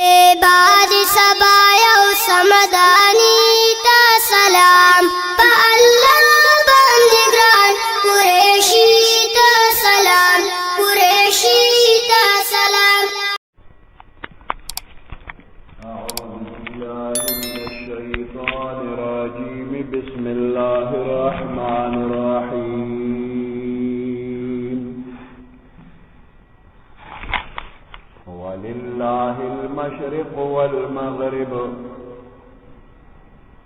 بعد سبايا وسمداني تا سلام فالله بندگران قریشی تا سلام قریشی تا سلام. أعوذ بالله من الشيطان الرجيم. بسم الله الرحمن الرحيم. ولله المشرق والمغرب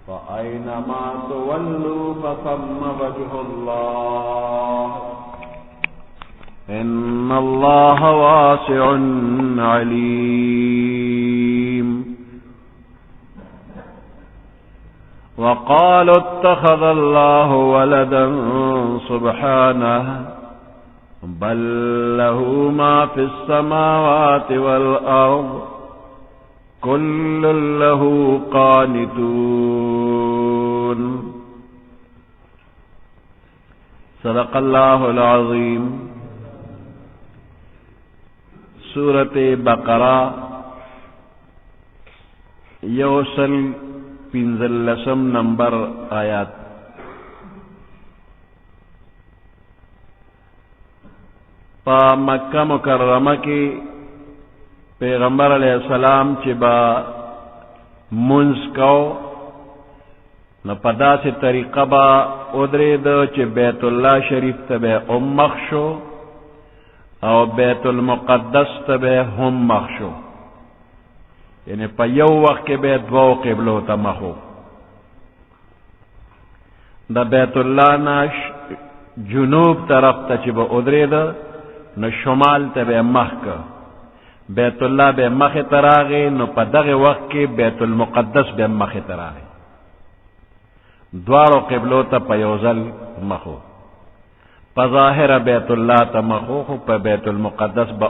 فأينما تولوا فثم وجه الله إن الله واسع عليم. وقالوا اتخذ الله ولدا سبحانه بل له ما في السماوات والأرض كل له قانتون. صدق الله العظيم. سورة بقرہ یوسل پنزلسم نمبر آیات. پا مکہ مکرمہ کی پیغمبر علیہ السلام چی با منز کو نو پدا سی طریقہ با ادری دو چی بیت اللہ شریف تبے مخشو او بیت المقدس تبے هم مخشو، یعنی پا یو وقت کے بیت دو قبلو تا مخو. دا بیت اللہ ناش جنوب طرف تا چی با ادری دو نو شمال تبے مخ کا، بیت اللہ بے مخ تراغی نو پا دغی وقت کی بیت المقدس بے مخ تراغی، دوارو قبلو تا پا یوزل مخو. پا ظاہر بیت اللہ تا مخو خو پا بیت المقدس با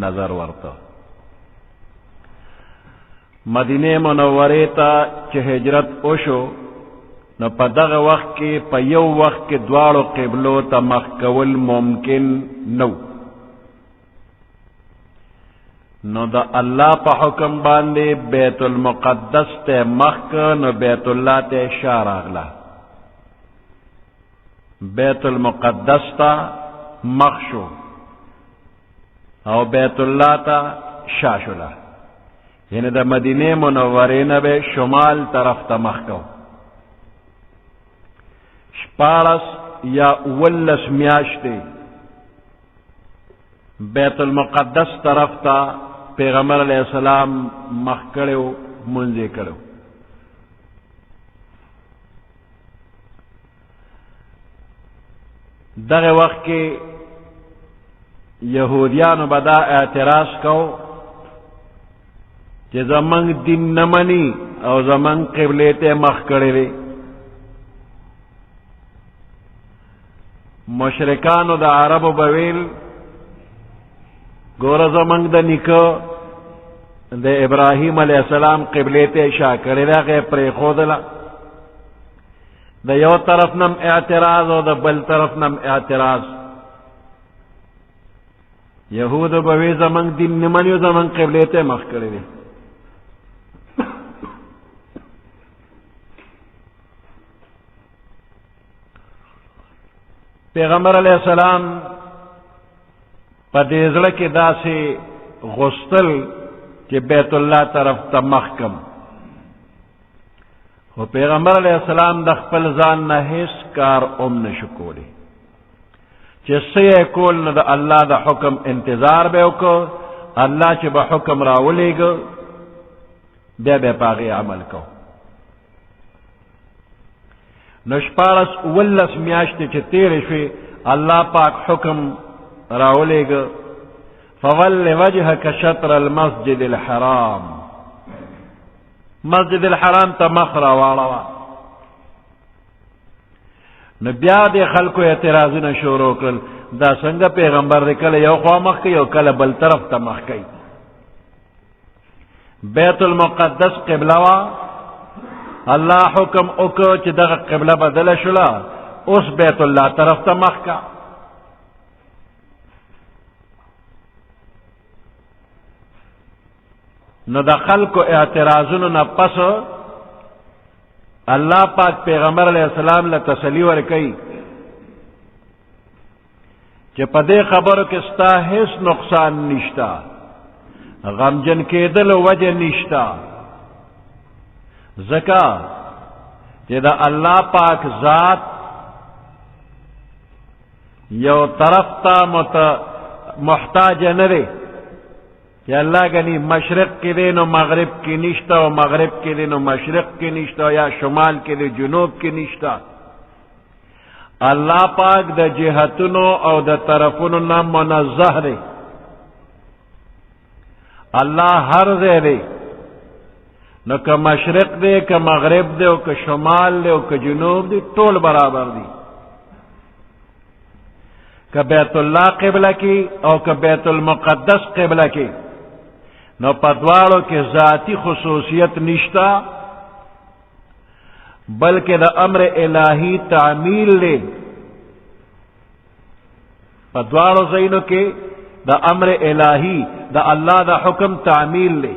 نظر ورطا. مدینہ منوری تا چه ہجرت اوشو نو پا دغی وقت کی پا یو وقت کی دوارو قبلو تا مخ کول ممکن نو. نو دا اللہ پا حکم باندے بیت المقدس تے مخ نو بیت اللہ تے شار آگلا، بیت المقدس تا مخ شو او بیت اللہ تا شاشولا، یعنی دا مدینہ منورین بے شمال طرف تا مخ کو. شپارس یا اولس میاشتے بیت المقدس طرف تا پیغمبر علیہ السلام مخ کرو منزے کرو. دغه وقت کے یہودیانو بدا اعتراض کو کہ زمانگ دین نمانی او زمانگ قبلیتے مخ کرے. مشرکانو دا عربو بویل گورا زمانگ دا نکو دا ابراہیم علیہ السلام قبلیتے شاہ کرے دا غیر پری خودلا. دا یو طرف نم اعتراض او دا بل طرف نم اعتراض. یہود بوی زمانگ دین نمانیو زمانگ قبلیتے مخ کرے دی. پیغمبر علیہ السلام پا دیزڑ کی دا سے غسل کہ بیت اللہ طرف تا مخکم. و پیغمبر علیہ السلام دا خپل ځان نه هیڅ کار نشکولی چې څه کول نو دا اللہ دا حکم انتظار بے وکړو، اللہ چې با حکم راولیږي بیا به پاغي عمل کو. نشپارس اولس میاشتې چې تیرې شوې اللہ پاک حکم راولیږي فول وجهك شطر المسجد الحرام، مسجد الحرام تا مخرا واړه. نو بیا دې خلکو اعتراضونه شروع کړل دا څنګه پیغمبر دې کله یو خوا مخ کوي او کله بل طرف ته مخ کوي. بیت المقدس قبله وا، اللہ حکم اکو چې دغه قبله بدله شوله اوس بیت الله طرف ته مخ کا. نو د خلکو اعتراضونو نه پس الله پاک پیغمبر علیہ السلام له تسلی ورکړي چې په دې خبرو کې ستا هیڅ نقصان نشتا، غمجن کېدل وجه نشتا، ځکه چې د الله پاک ذات یو طرف ته محتاج نه دی کہ اللہ گنی مشرق کے دے نو مغرب کی نشتا و مغرب کے دے نو مشرق کی نشتا یا شمال کے دے جنوب کی نشتا. اللہ پاک دا جہتنو او دا طرفنو نا منزہ دے. اللہ ہر دے دے نو کہ مشرق دے کہ مغرب دے او کہ شمال دے او کہ جنوب دے طول برابر دی. کہ بیت اللہ قبلہ کی او کہ بیت المقدس قبلہ کی نو پدوارو کے ذاتی خصوصیت نشتا بلکہ دا امر الہی تعمیل لے. پدوارو زینو کے دا امر الہی دا اللہ دا حکم تعمیل لے.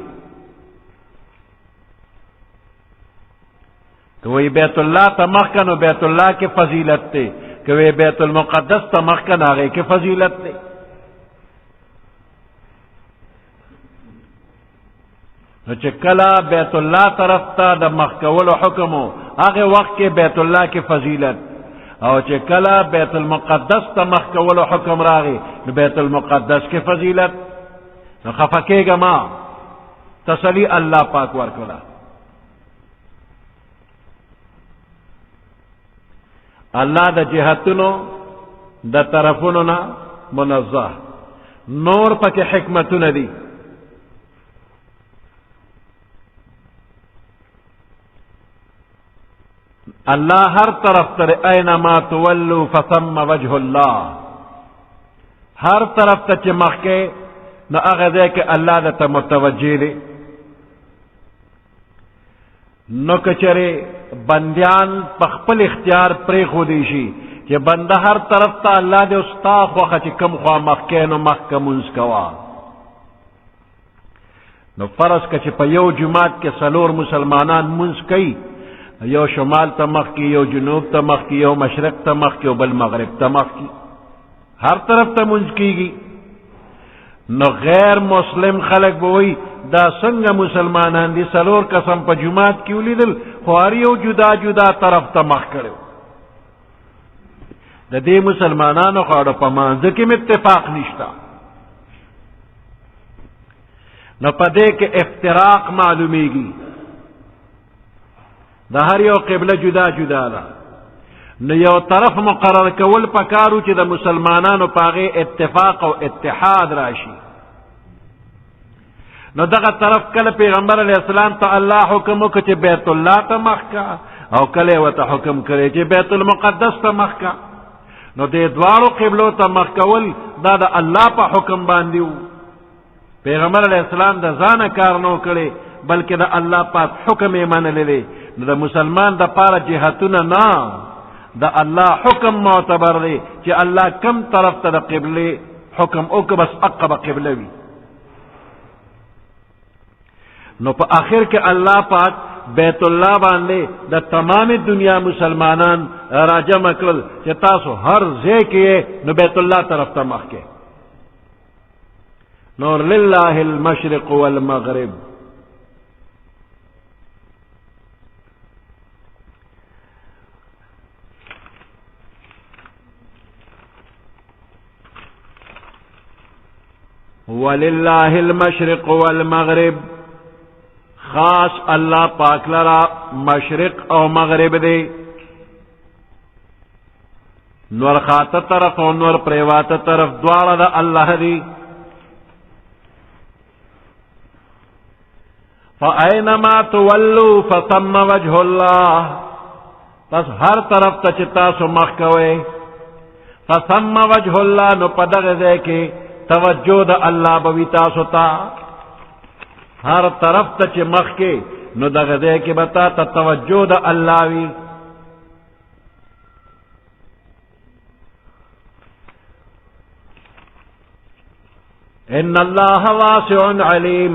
کہ وہی بیت اللہ تمخکن و بیت اللہ کے فضیلت تے، کہ وہ بیت المقدس تمخکن آگئے کے فضیلت تے. چې کلا بیت اللہ طرف تا دا مخکول حکمو آگے وقت کے بیت اللہ کی فضیلت، او چې کلا بیت المقدس تا مخکول حکم راگے بیت المقدس کی فضیلت. نو خفکے گا ما تسلی اللہ پاک ورکلا. اللہ دا جہتنو دا طرفنو نا منزہ، نور پا کے حکمتو ندی. اللہ ہر طرف تر اینما تولو فثم وجہ اللہ، ہر طرف تا چمخ کے نہ اغدے کہ اللہ دا تا متوجہ دے. نو کچرے بندیان پخپل اختیار پری خودیشی کہ بندہ ہر طرف تا اللہ دے استاخ وخا چی کم خواہ مخ کے نو مخ کا منز کوا. نو فرض کچی پا یو جماعت کے سلور مسلمانان منز کئی، یو شمال تمخ کی، یو جنوب تمخ کی، یو مشرق تمخ کی، یو بل مغرب تمخ کی، ہر طرف تمنز کی گی. نو غیر مسلم خلق بوئی دا سنگ مسلمانان دی سلور قسم پا جماعت کی ولی دل خواریو جدا جدا طرف تمخ کرو. دا دی مسلمانانو خوارو پا مانزکیم اتفاق نشتا. نو پا دے کے افتراق معلومی گی. دا ہر یو قبلہ جدا جدا دا. نو یو طرف مقرر کول پکارو چی دا مسلمانانو پاغے اتفاق و اتحاد راشی. نو دا طرف کل پیغمبر علیہ السلام تا اللہ حکمو کچی بیت اللہ تا مخکا، او کلے و تا حکم کرے چی بیت المقدس تا مخکا. نو دے دوارو قبلو تا مخکول دا دا اللہ پا حکم باندیو. پیغمبر علیہ السلام دا زان کارنو کرے بلکہ دا اللہ پاک حکم ایمان لے. دا مسلمان دا پارا جہتنا نا دا اللہ حکم معتبر دے کہ اللہ کم طرف تا دا قبلے حکم اوک بس اقبا قبلوی. نو پا آخر کے اللہ پاک بیت اللہ باندے دا تمام دنیا مسلمانان راجم اکرل کہ تاسو ہر زے کیے نو بیت اللہ طرف تا مخ کے. نور للہ المشرق والمغرب. وللہ المشرق والمغرب، خاص اللہ پاک لرا مشرق او مغرب دے. نور خات طرف او نور پریوات طرف دوارا دا اللہ دی. فَأَيْنَمَا تُوَلُّوا فَثَمَّ وَجْهُ اللَّهِ، پس ہر طرف تچتا سو مخ کوئے. فَثَمَّ وَجْهُ اللَّهِ، نو پدغ دے کے توجہ دا اللہ بویتا ستا. ہر طرف تا چی مخ کے نو دا غدے کے بتا تا توجہ دا اللہ وی. ان اللہ واسع علیم،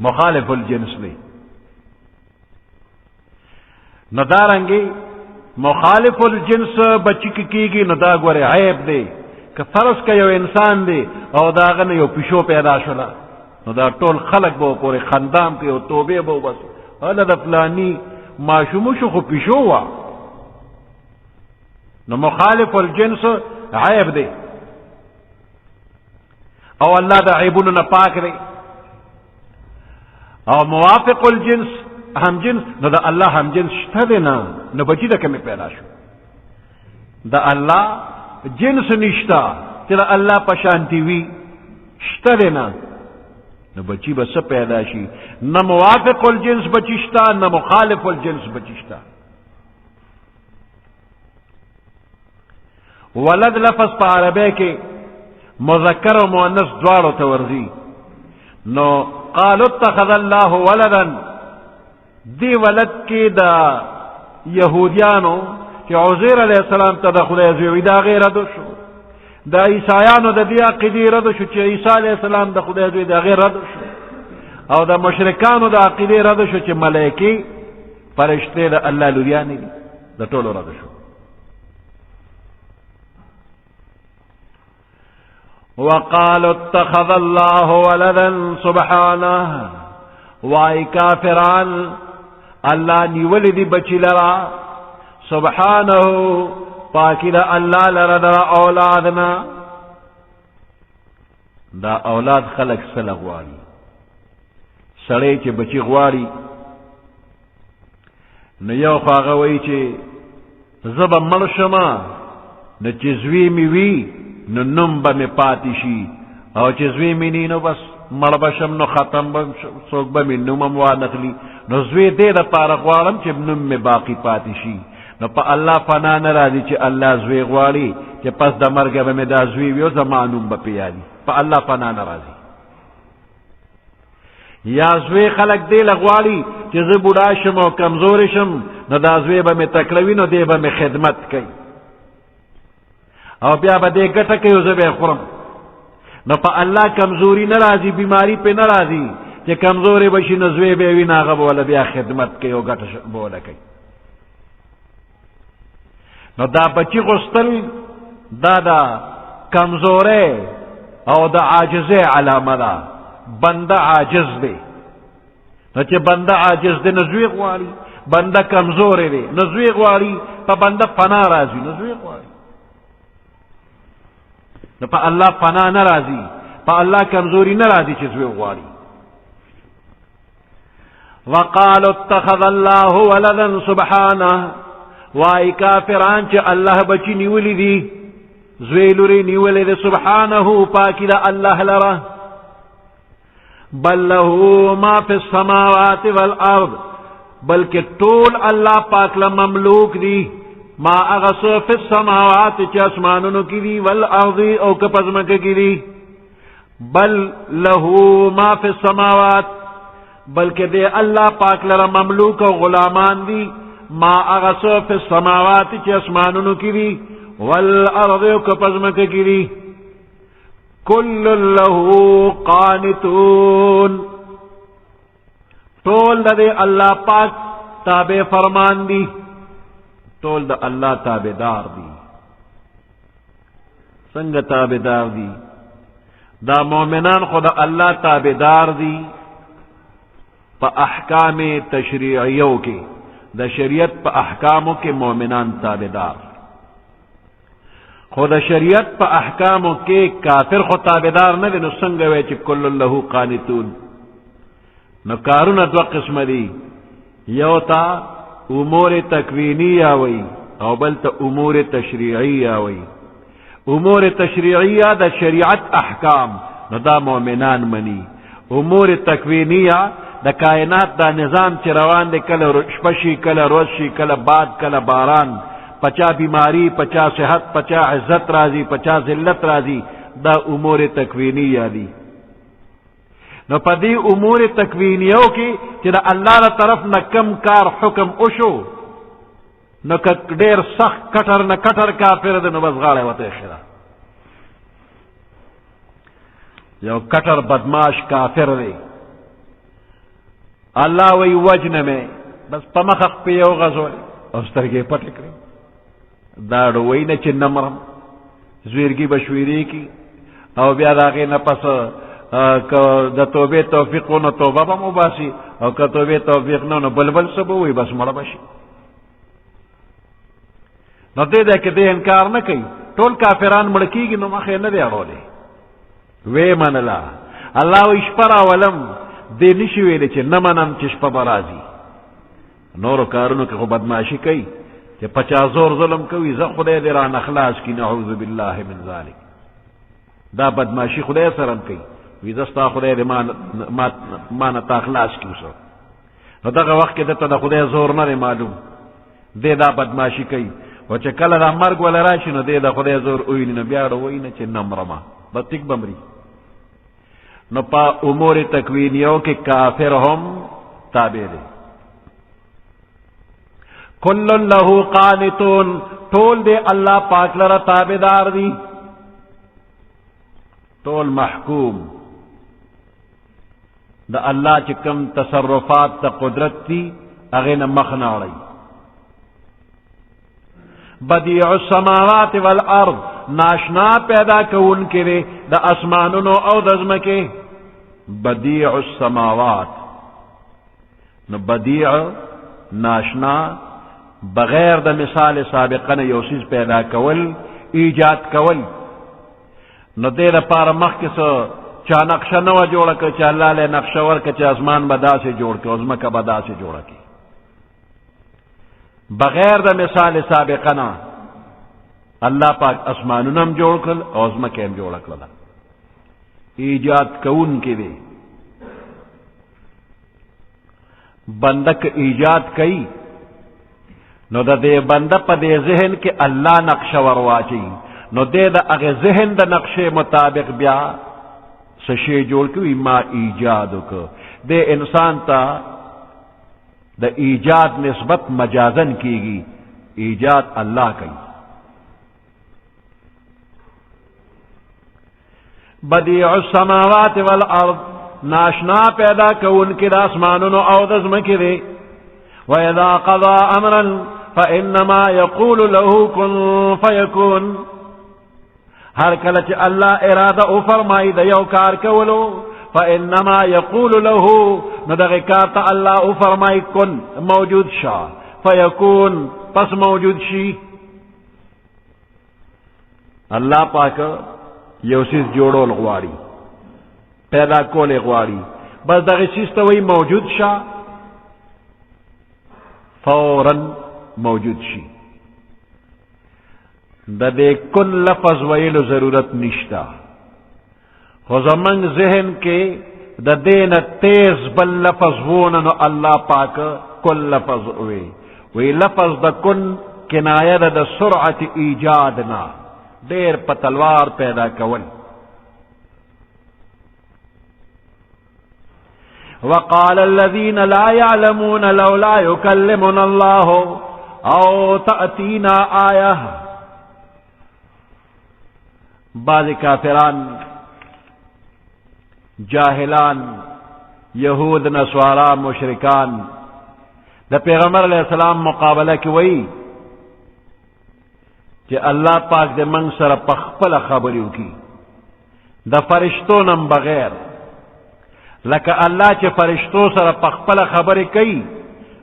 مخالف الجنس دی. نو دارنگی مخالف الجنس بچی کیگی نو دا گوره عیب دی. که فرض که یو انسان دی او داغن یو پیشو پیدا شلا نو دا ټول خلق بو پوری خندام کی او توبه بو بس الا دا فلانی ماشومو شو خو پیشو وا. نو مخالف الجنس عیب دی او اللہ دا عیبونو نا پاک دی. او موافق الجنس ہم جنس نو دا اللہ ہم جنس شتا دینا نو بچی دا کمی پیدا شو. دا اللہ جنس نشتا چلا اللہ پشانتی وی شتا دینا نو بچی بس پیدا شی. نہ موافق الجنس بچشتا نہ مخالف الجنس بچشتا. ولد لفظ پا عربے کے مذکر و مؤنث دوارو تورزی. نو قالوا اتخذ اللہ ولدا دی ولد کی دا یہودیانو کہ عزیر علیہ السلام تا دا خدای زوی دا غیر ردو شو. دا عیسایانو دا دی عقیدی ردو شو چی عیسیٰ علیہ السلام دا خدای زوی دا غیر ردو شو. او دا مشرکانو دا عقیدی ردو شو چی ملائکی فرشتے دا اللہ لوریانی دی دا طولو ردو شو. وقالوا اتخذ الله ولدا سبحانه وائی کافران اللہ نیولی دی بچی لرا سبحانه پاکی دا اللہ لرا دا اولادنا. دا اولاد خلق سل غواری سڑے چے بچی غواری نو یو خواغوئی چے زبا مرشما نو چیزوی میوی نو نم با می پاتی شی او چیزوی می نینو بس مربشم نو ختم با سوک با می نمم وانخلی نو زوی دے دا پارغوارم چی نم می باقی پاتی شی. نو پا اللہ فنا نرازی چی اللہ زوی غواری چی پس دا مرگ با می دا زوی ویو زمانوم با پیالی پا اللہ فنا نرازی. یا زوی خلق دے لغواری چی زی بوداشم و کمزورشم نو دا زوی با می تکلوی نو دے با می خدمت کئی او بیا با دے گٹا کئیو زبے خورم. نو پا اللہ کمزوری نرازی بیماری پہ نرازی چی کمزوری بشی نزوی بیوی ناغا بولا بیا خدمت کئیو گٹا بولا کئی. نو دا بچی غستل دا کمزورے او دا عاجزے علامہ دا بندہ عاجز دے. نو چی بندہ عاجز دے نزوی غواری بندہ کمزورے دے نزوی غواری پا بندہ فنا رازی نزوی غواری. نو پا اللہ فنا نرازی پا اللہ کمزوری نرازی چیزوی غواری. وقالوا اتخذ اللہ ولدا سبحانہ وائی کافران چی اللہ بچی نیولی دی زویلوری نیولی دی سبحانہ پاکی دا اللہ لرا. بل له ما فی السماوات والارض بلکہ طول اللہ پاک لمملوک دی ما اغسو فی السماوات چی اسمانونو کی دی والارض او کپزمک کی دی. بل له ما فی السماوات بلکہ دے اللہ پاک لرا مملوک و غلامان دی ما اغسو فی السماوات چی اسمانونو کی دی والارض او کپزمک کی دی. کل له قانتون طول دے اللہ پاک تابع فرمان دی طول دا اللہ تابدار دی. سنگ تابدار دی دا مومنان خدا اللہ تابدار دی پا احکام تشریعیوں کے دا شریعت پا احکاموں کے مومنان تابدار. خدا شریعت پا احکاموں کے کافر خود تابدار نہ دے. نو سنگ وے چی کل اللہ قانتون. نو کارون دو قسم دی یو تا امور تکوینیہ وی او بلتا امور تشریعیہ وی. امور تشریعیہ دا شریعت احکام نو دا مومنان منی. امور تکوینیہ دا کائنات دا نظام چی روان دے کل شپشی کل روشی کل باد کل باران پچا بیماری پچا صحت پچا عزت رازی پچا ذلت رازی دا امور تکوینیہ دی. نو پا دی امور تکوینیوں کی چی دا اللہ را طرف نا کم کار حکم اشو نو دیر سخت کٹر نا کٹر کافر دے نو بس غاڑے وطے خیرہ. یو کٹر بدماش کافر دے الله وی وجنه مې بس په مخ په یو غزول او سترګې پټې کړې دا ډوی نه چې نمرم زویرګي بشویری کی او بیا دا غې نه پس د توبې توفیق نو توبه به مباسي او که توبې توفیق نو بلبل سبو وي بس مړ بشي نو دې کې دې انکار نه کوي ټول کافران مړ کیږي نو مخې نه دی اړولې وې منلا الله اشپرا ولم دې نشي ویلې چې نه منم چې شپه برازي نورو کارونو کې خو بدمعشي کوي چې 50 زور ظلم کوي زه خدای دې را نخلاص کی نعوذ بالله من ذلک دا بدمعشي خدای سره کوي وی زستا خدای دې ما نه تخلاص کی وسو نو دغه وخت کې د خدای زور نه معلوم دې دا بدمعشي کوي او چې کله د مرګ ولا راشي نو دې د خدای زور ویني نو بیا وروي نه چې نمرما بتیک بمري نو په امور تکوینیو کې کافر هم تابع دي کل له قانتون ټول دې الله پاک لره تابعدار دي ټول محکوم د الله چې کوم تصرفات ته قدرت دي هغه نه مخ نه اړي بدیع السماوات والارض ناشنا پیدا کون کې د اسمانونو او د ځمکې بدیع السماوات نو بدیع ناشنا بغیر د مثال سابقه نه یو چیز پیدا کول ایجاد کول نو دې لپاره مخکې څه چا نقشه نه و جوړه کړه چې الله له نقشه ورکړه چې اسمان به داسې جوړ کړي او ځمکه به داسې جوړه کړي بغیر د مثال سابقه نه الله پاک اسمانونه هم جوړ کړل او ځمکه هم جوړه کړله ایجاد کون کې دی بنده که ایجاد کوي نو د دې بنده په دې ذهن کې الله نقشه ورواچي نو دې د هغه ذهن د نقشې مطابق بیا څه شی جوړ کوي ما ایجاد وکړ دې انسان ته د ایجاد نسبت مجازن کیږي ایجاد الله کوي بدیع السماوات والارض ناشنا پیدا کون کې د اسمانونو او د ځمکې دی واذا قضى امرا فانما يقول له كن فيكون هر کله چې الله اراده او فرمایي د یو کار کولو فانما يقول له نو دغه کار ته الله او فرمایي کن موجود شا فيكون پس موجود شي الله پاک یو چیز جوړول غواړي پیدا کول غواړي بس دغه چیز ته وی موجود شا فورا موجود شي د دې کن لفظ ویلو ضرورت نشتا خو زمنګ ذهن کې د دین تیز بل لفظ وونه نو الله پاک کل لفظ وی لفظ د کن کنایه د سرعت ایجادنا دیر په تلوار پیدا کول وقال الذين لا يعلمون لولا يكلمنا الله او تأتينا آية بعض کافران جاهلان یهود نصارا مشرکان د پیغمبر علیہ السلام مقابله کې وایي چې الله پاک دې موږ سره په خپل خبرې وکړي د فرشتو نم بغیر لکه الله چې فرشتو سره په خپل خبرې کوي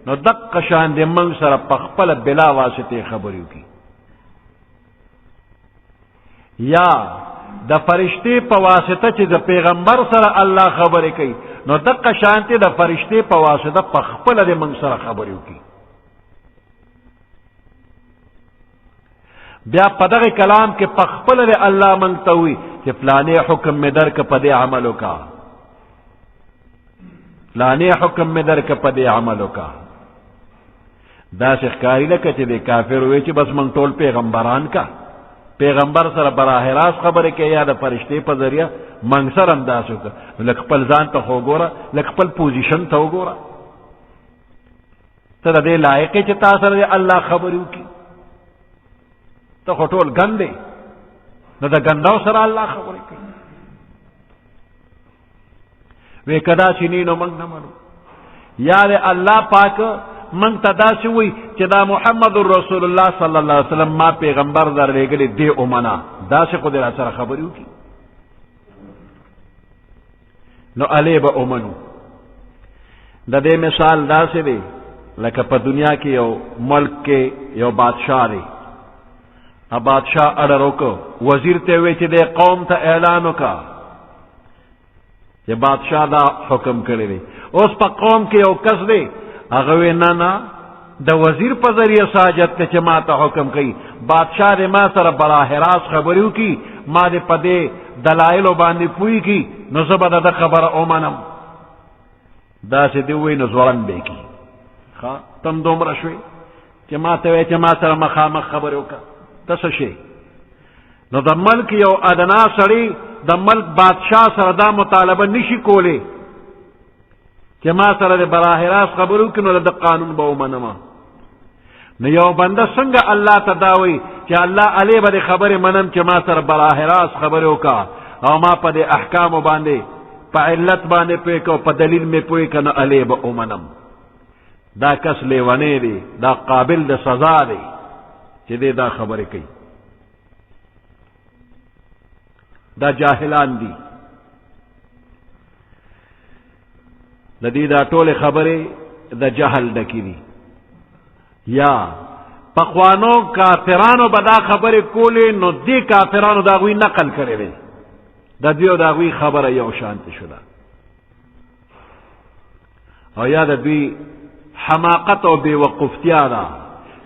نو دقه شان دې موږ سره په خپل بلا واسطه خبرې وکړي یا د فرشتي په واسطه چې د پیغمبر سره الله خبرې کوي نو دقه شانته د فرشتي په واسطه په خپل د موږ سره خبرې وکړي بیا په دغه کلام کې په خپل د الله مونږ ته وي چې فلانه حکم می درک په دې عمل وکا فلانه حکم می درک په دې عمل وکا دا ښکاری لکه چې د کافر وي چې بس مونږ ټول پیغمبران کا پیغمبر سره براه راست خبره کوي یا د فرشتي په ذریعہ مونږ سره انداز وکړه لکه خپل ځان ته وګوره لکه خپل پوزیشن ته وګوره ته د دې لایق چې تاسو سره الله خبرې وکړي ته خټول ګندې نو د ګنداو سره الله خبرې کوي وې کدا چې نو موږ نه مانو یا دے اللہ پاک منگ تدا سے ہوئی کہ دا محمد رسول اللہ صلی اللہ علیہ وسلم ما پیغمبر در لے گلی دے امنا دا سے خود اثر خبریو کی نو علی با امنو دا دے مثال دا سے دے لکہ پا دنیا کی یو ملک کے یو بادشاہ دے اب بادشاہ اڑرو کو وزیر تے ہوئے چی دے قوم تا اعلانو کا یہ بادشاہ دا حکم کرے دے اس پا قوم کے یو کس دے اغوی نانا دا وزیر پا ذریعہ ساجت تے چی ما تا حکم کئی بادشاہ دے ما سر براہ راست خبریو کی ما دے پا دے دلائلو باندے پوئی کی نزبا دا خبر اومنم دا سے دوئی نزورن بے کی تم دوم رشوی چی ما تاوی چی ما سر مخامخ خبریو کا تسشی نو دا ملک یو ادنا سڑی دا ملک بادشاہ سر دا مطالبہ نشی کولے کہ ما سر دے براہ راست خبرو کنو دا قانون باو منما نو یو بندہ سنگا اللہ تداوی کہ اللہ علی با دے خبر منم کہ ما سر براہ راست خبرو کا او ما پا دے احکام باندے پا علت باندے پوئی کا پا دلیل میں پوئی کا نو علی با منم دا کس لیوانے دے دا قابل دا سزا دے کہ دے دا خبر کئی دا جاہلان دی دا ٹول خبرے دا جہل ڈکی دی یا پخوانو کافرانو بدا خبرے کولے نو دی کافرانو دا غوی نقل کرے دے دا دیو دا غوی خبر یو شانت شدا او یا دا دوی حماقت او بے وقفتیا دا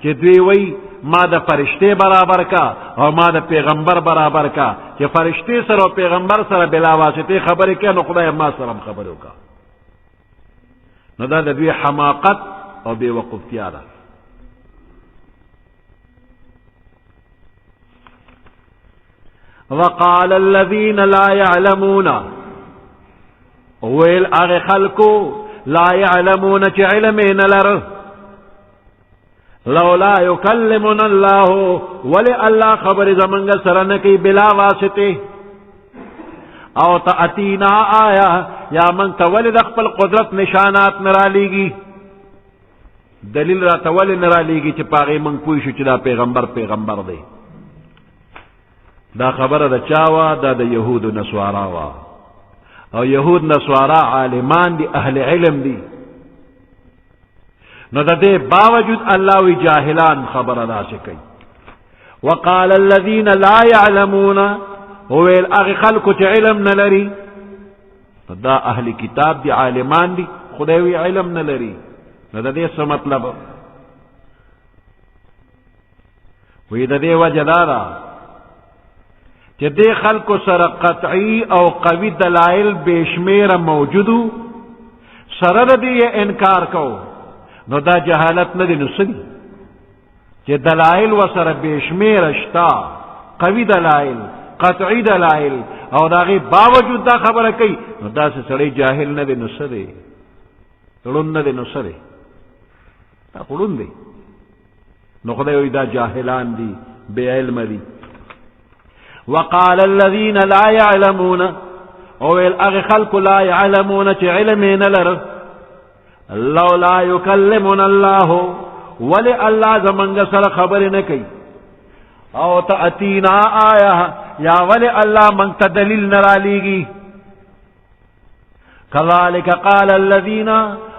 کہ دوی وی ما دا فرشتے برابر کا اور ما دا پیغمبر برابر کا کہ فرشتے سر اور پیغمبر سر بلا واسطے خبر کیا نو خدا ما سرم خبروں کا نو دا دوی حماقت اور بے وقفتیا دا وقال الذين لا يعلمون ويل اغ خلقو لا يعلمون چ علمین لر لولا يكلمنا الله ولي الله خبر زمنگ سرنکی بلا واسطے او تأتینا آیا یا من تولد اخپل قدرت نشانات نرالیگی دلیل را تولد نرالیگی چی پاگی من پویشو چی دا پیغمبر دے دا خبر دا چاوا دا یہود و نسواراوا او یہود نسوارا عالمان دی اہل علم دی نو دا دے باوجود اللہ وی جاہلان خبر ادا سکی وقال الذین لا يعلمون ویل اغی خلقو چی علم نلری دا اہل کتاب دی عالمان دی خدایوی علم نلری نو دا دے سا مطلب وی دا دے وجہ دارا کہ دے خلقو سر قطعی او قوی دلائل بیشمیر موجودو سرد دی یہ انکار کو نو دا جہالت ندی نسلی کہ دلائل و سر بیشمیر اشتا قوی دلائل قطعی دلائل او داغی باوجود دا خبر کئی نو دا سے سڑی جاہل ندی نسلے تڑن ندی نسلے دا قلن دی نو خدای دا جاہلان دی بے علم دی وقال الذين لا يعلمون او الاغ خلق لا يعلمون چ علمین لر لولا يكلمنا الله ولي الله زمنگ سر خبر نکی او تأتینا آیا یا ولی اللہ من تدلیل نرالیگی كذلك قال الذين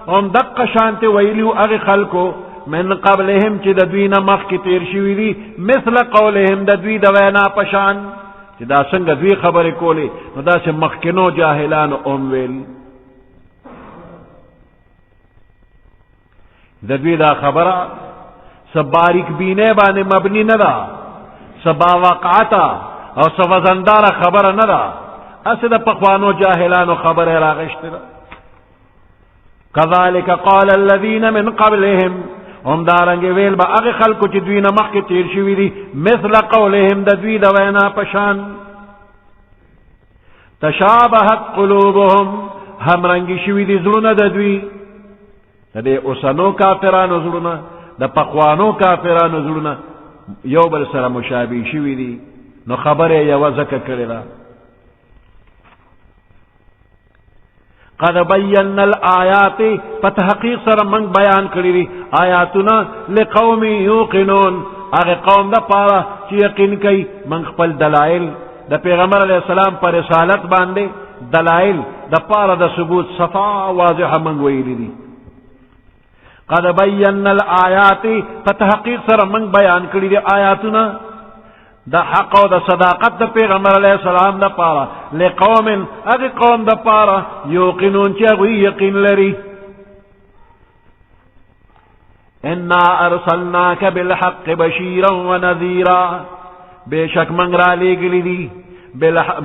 هم دق شانت ویلیو اغ خلقو من قبلهم چی ددوینا مخ کی تیر شوی دی مثل قولهم ددوی دوینا پشان چی دا سنگ دوی خبر کولی نو دا سے مخکنو جاہلان ویل ددوی دا خبر سب باریک بینے بانے مبنی ندا سب واقعتا او سب وزندار خبر ندا اسے دا پخوانو جاہلانو خبر راغشت دا كذلك قال الذين من قبلهم هم دارنگ ویل با اغی خلقو چی دوی نمخ کی تیر شوی دی مثل قولهم دا دوی دا وینا پشان تشابهت قلوبهم هم رنگی شوی دی زلون دا دوی دا دی اسنو کافرانو زلون دا پقوانو کافرانو زلون یو بل سر مشابه شوی دی نو خبر یو ذکر کرلا قد بینا الآیات فتحقیق سره من بیان کړی دي آیاتنا لقوم یوقنون هغه قوم د پاره چې یقین کوي من خپل دلائل د پیغمبر علیه السلام پر رسالت باندې دلائل د پاره د ثبوت صفا واضحه من ویلي دي قد بینا الآیات فتحقیق سره من بیان کړی دي آیاتنا د حق او د صداقت د پیغمبر علیه السلام د پاره لقوم هغه قوم د پاره یوقنون چې هغه یقین لري انا ارسلناک بالحق بشیرا ونذیرا بشک من را لګلی دي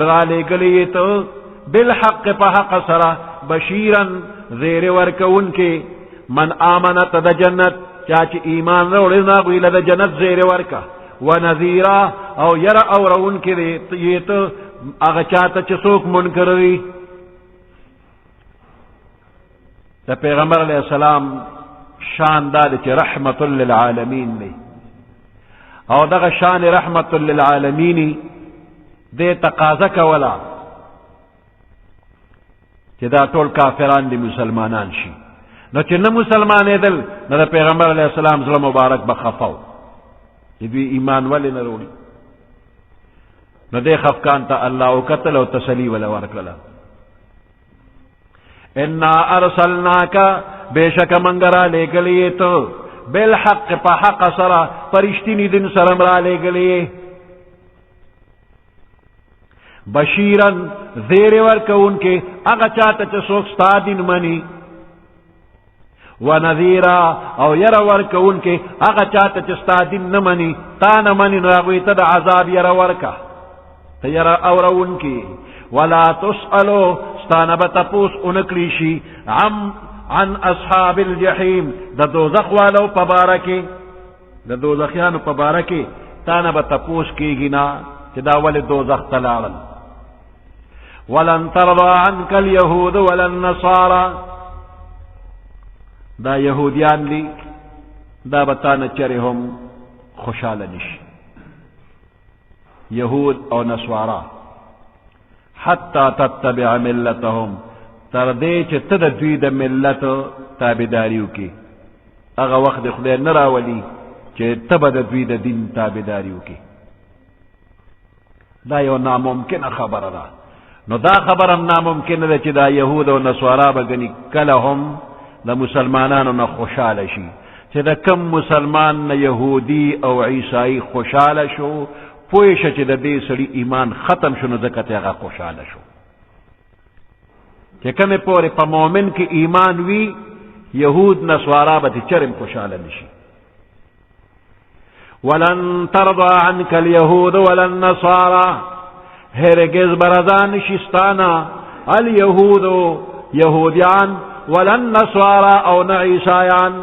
را لګلی ته بالحق په حق سره بشیرا زیر ورکون کې من آمنت د جنت چا چې ایمان وروړي نه ویل د جنت زیر ورکا ونذیرا او یرا اورون کې دې ته هغه چاته چې څوک منکر وي د پیغمبر علیه السلام شان داد چې رحمت للعالمین دی او دغه شان رحمت للعالمین دې تقاضا کولا چې دا ټول کافران دي مسلمانان شي نو چې نه مسلمانې دل نو د پیغمبر علیه السلام زړه مبارک بخفاو چې دوی ایمان ولې نه وروړي نو دې خفقان ته الله او قتل او تسلی ولا ورکړه انا ارسلناک بیشک منگرا لے گلیے تو بالحق پا حق سرا پرشتینی دن سرم را لے گلیے بشیرن زیر ورکا ان کے اگا چاہتا چا سوکستا دن منی ونذیرا او یر ورکا ان کے اگا چاہتا چا ستا دن نمانی تا نمانی نراغوی تد عذاب یر ورکا تا یر اورا ان کی ولا تسألو ستانا بتپوس انکلیشی عن اصحاب الجحیم د دوزخ والو پبارکی د دوزخیانو پبارکی تانا بتپوس کیگی نا چې دا ول دوزخ تلاړل ولن ترضى عنك اليهود ولا النصارى دا يهوديان لی دا بتانه چرهم خوشاله نشي يهود او نصارا حتى تتبع ملتهم تر دې چې ته د دوی د ملت تابعداریو کې هغه وخت خدای نه راولي چې ته به د دوی د دین تابعداریو کې دا یو ناممکنه خبره ده نو دا خبره هم ناممکنه ده چې دا یهود او نصارا به ګنې کله هم د مسلمانانو نه خوشحاله شي چې د کم مسلمان نه یهودي او عیسائی خوشحاله شو پوه شه چې د دې سړي ایمان ختم شو نو ځکه هغه خوشحاله شو چې کومه پورې په مؤمن کې ایمان وی یهود نصارا به چرم خوشاله نشي ولن ترضى عنك اليهود ولا النصارى هرگز برزان شستانا اليهود يهوديان ولا النصارى او عيسایان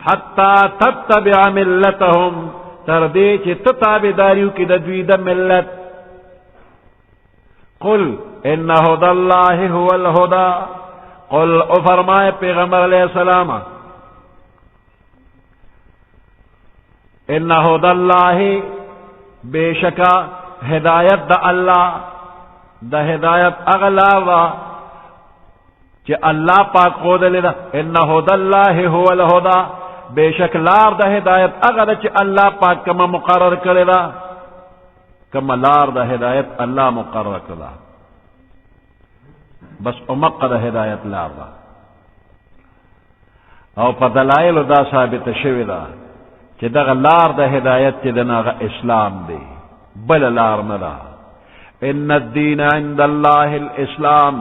حتى تتبع ملتهم تر دې چې تتابعداریو کې د دوی د ملت قل ان هدى الله هو الهدى قل او فرمائے پیغمبر علیہ السلام ان هدى الله بے شکا ہدایت دا اللہ دا ہدایت اغلا وا کہ اللہ پاک خود لیدا ان هدى الله هو الهدى بے شک لار دا ہدایت اغلا کہ اللہ پاک کما مقرر کرے دا کما لار دا ہدایت اللہ مقرر کرے بس امق دا ہدایت لار دا او پا دلائل دا ثابت شوی دا چی دا لار دا ہدایت چی دا ناغا اسلام دی بل لار ندا ان الدین عند اللہ الاسلام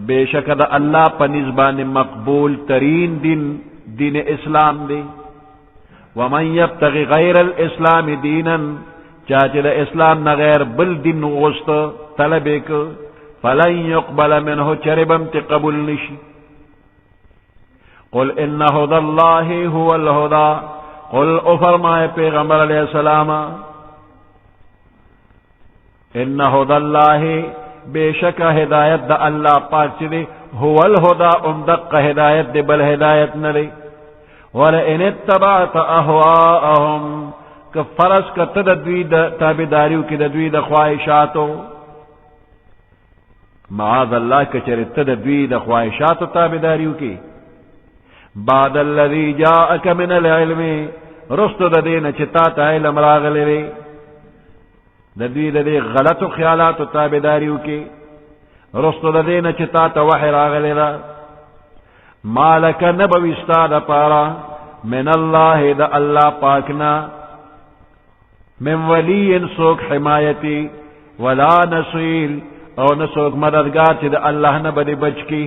بے شک دا اللہ پا نزبان مقبول ترین دین اسلام دی ومن یبتغی غیر الاسلام دینا چاچے دا اسلام نہ غیر بل دین غست طلبے کو فلن يقبل منه چربم تقبل نشی قل ان هدى الله هو الهدى قل او فرمائے پیغمبر علیہ السلام ان هدى الله بے شک ہدایت دا اللہ پاک چدے هو الهدى امدق ہدایت دے بل ہدایت نہ دے ولئن اتبعت اهواءهم فرض کا تدوی د تابعداریو کی د دوی د خواہشاتو معاذ الله کچرته د دوی د خواهشاتو تابعداریو کې بعد الذي جاءك من العلم رستو د دین چې تا ته علم راغلی د دوی د غلطو خیالاتو تابعداریو کې رستو د دین چې تا ته وحی راغلی دا مالک نبوي استاد پارا من الله د الله پاکنا من ولی سوک حمایتی ولا نصير او نسوک مددگار چې د الله نه بده بچ کی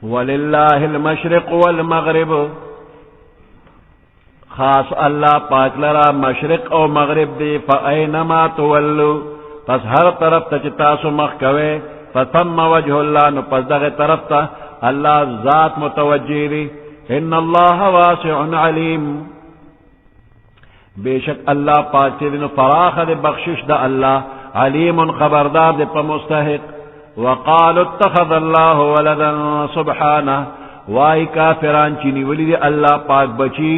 ولله المشرق والمغرب خاص الله پاک لرا مشرق او مغرب دی فاینما تولوا پس هر طرف ته تاسو مخ کوي فتم وجه الله نو پس دغه طرف ته الله ذات متوجه دی ان الله واسع علیم بیشک الله پاک دې نو فراخ دې بخشش د الله علیم خبردار دې په مستحق وقالوا اتخذ الله ولدا سبحانه وای کافران چې نیولې دي الله پاک بچي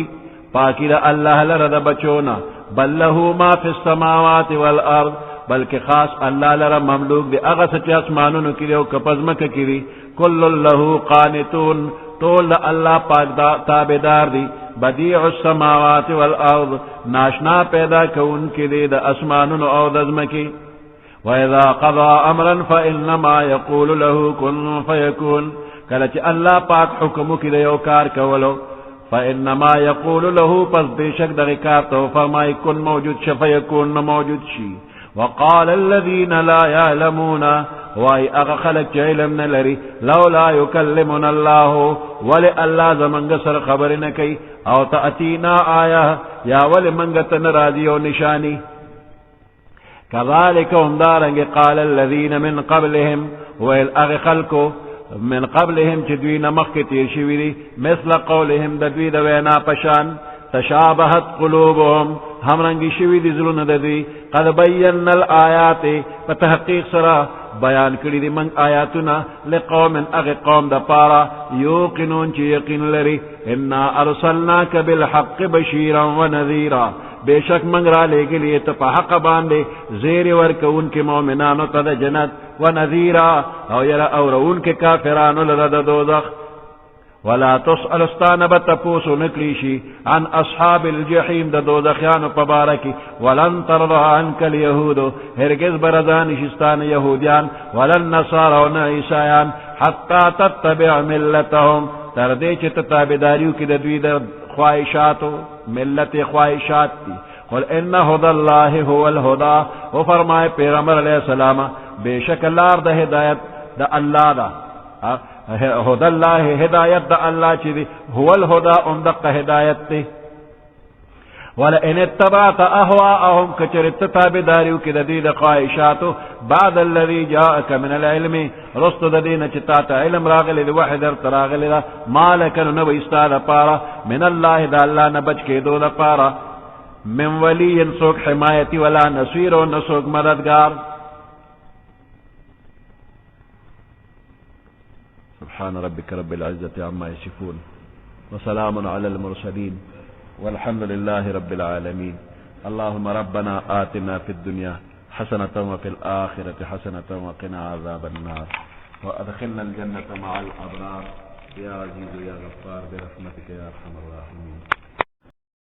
پاکی دا الله لره د بچونا بل له ما فی السماوات والارض بلکہ خاص الله لره مملوک دی هغه څه چې اسمانونو کې او کپزمکه کې دي کل له قانتون طول الله پاک دا تابعدار دی بدیع السماوات والارض ناشنا پیدا کون کې دی د اسمانونو او د ځمکې وَإِذَا قَضَى أَمْرًا فَإِنَّمَا يَقُولُ لَهُ كُن فَيَكُونُ کله چې الله پاک حکم وکړي یو کار کولو فَإِنَّمَا يَقُولُ لَهُ پس بشک دغه کار ته فرمای کن موجود ش فیکون موجود شي وقال الذين لا يعلمون وای هغه خلق چې علم نه لري لولا يكلمنا الله ول الله زمنګ سره خبر نه کوي او تاتینا آیه یا ول منګ ته ناراضي او نشانی كذلك هم دارنگ قال الذين من قبلهم والأغ خلقو من قبلهم چدوی نمخ کی تیر شوی دی مثل قولهم دوی دوینا پشان تشابهت قلوبهم هم رنگی شوی دی ظلون دوی قد بین الآیات فتحقیق سرا بیان کری دی من آیاتنا لقوم اغ قوم دا پارا یوقنون چی یقین لری انا ارسلناک بالحق بشیرا و نذیرا بے شک منگ را لے گلی تو پا حق باندے زیر ورکون کے مومنانو تا دا جنت و نذیرا او یرا اورون کے کافرانو لرد دوزخ ولا تسأل استانبت پوسو نکلیشی عن اصحاب الجحیم دا دوزخیانو پبارکی ولن ترضى عنك اليهود هرگز برزان شستان یهودیان ولن نصارى و عیسایان حتی تتبع ملتهم تردے چت تابداریو کی دوی دا خواہشاتو ملت خواہشات تی قل ان هدى الله هو الهدى و فرمائے پیغمبر علیہ السلام بے شک لار دا ہدایت دا اللہ دا هدى الله ہدایت دا اللہ چی دی هو الهدى اندق ہدایت تی ولئن اتبعت اهواءهم کچرت تابداریو کی دا دید خواہشاتو بعد الذي جاءك من العلم رست دا دین چتا تا علم راغلی دی وحی در تراغلی دا مالکن نو استاد پارا من اللہ دا اللہ نبچ کے دو دا پارا من ولی سوک حمایتی ولا نصیر و نسوک مددگار سبحان ربك رب العزة عما يصفون وسلام على المرسلين والحمد لله رب العالمين اللهم ربنا آتنا في الدنيا حسنة وفي الآخرة حسنة وقنا عذاب النار وأدخلنا الجنة مع الأبرار يا عزيز يا غفار برحمتك يا أرحم الراحمين